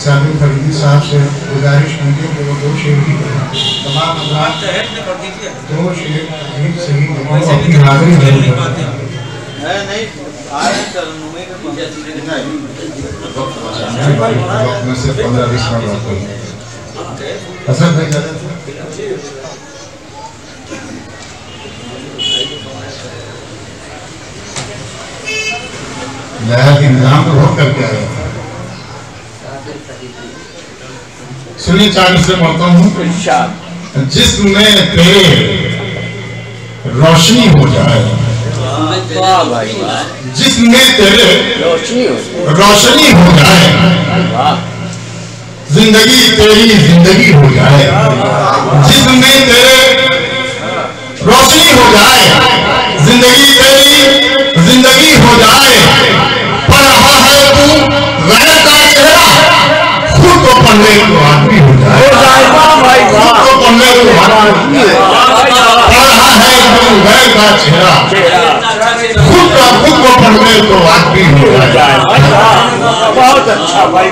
साबिर फरीदी साहब से गुजारिश की थी कि वो 2 शेर ही पढ़ें। तमाम हज़रात 2 शेर सही अपनी हाज़िरी नहीं में से 15-20 मिनट असद भाई लहर के निजाम को रोक करके आया था। सुनिए चांद से पढ़ता हूँ, जिसमें तेरे रोशनी हो जाए, जिसमें तेरे रोशनी हो जाए, जिंदगी तेरी जिंदगी हो जाए, जिसमें तेरे रोशनी हो जाए, जिंदगी तेरी जिंदगी हो जाए। पढ़ रहा है तू गैर का चेहरा, खुद को पढ़ने को आदमी हो जाए, खुद को पढ़ने को आदमी हो जाए। पढ़ रहा है तू गैर का चेहरा, खुद को पढ़ने को आदमी हो जाए। बहुत अच्छा भाई।